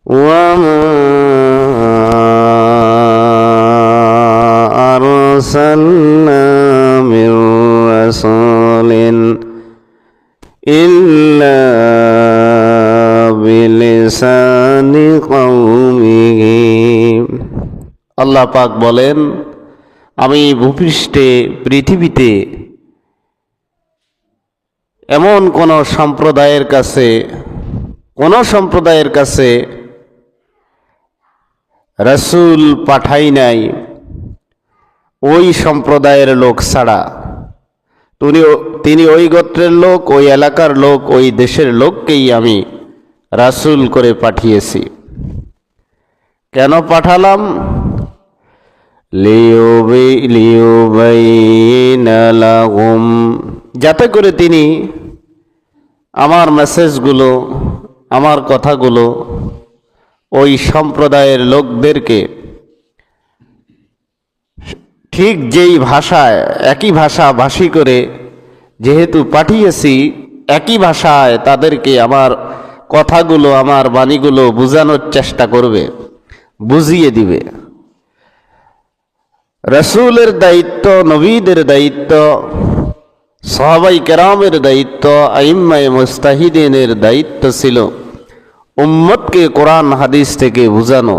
وما أرسلنا من رسول إلا بلسان قومه। আল্লাহ পাক বলেন, আমি ভূপৃষ্ঠে পৃথিবীতে এমন কোন সম্প্রদায়ের কাছে রাসূল পাঠাই নাই ওই সম্প্রদায়ের লোক ছাড়া। তিনি ওই গোত্রের লোক, ওই এলাকার লোক, ওই দেশের লোককেই আমি রাসূল করে পাঠিয়েছি। কেন পাঠালাম? লিয়ুবাইয়িনা লাহুম, যাতে করে তিনি আমার মেসেজগুলো, আমার কথাগুলো ওই সম্প্রদায়ের লোকদেরকে ঠিক যেই ভাষায়, একই ভাষাভাষী করে যেহেতু পাঠিয়েছি, একই ভাষায় তাদেরকে আমার কথাগুলো, আমার বাণীগুলো বোঝানোর চেষ্টা করবে, বুঝিয়ে দিবে। রাসূলের দায়িত্ব, নবীদের দায়িত্ব, সাহাবায়ে কেরামের দায়িত্ব, আইম্মায়ে মুজতাহিদিনের দায়িত্ব ছিল উম্মতকে কোরআন হাদিস থেকে বোঝানো।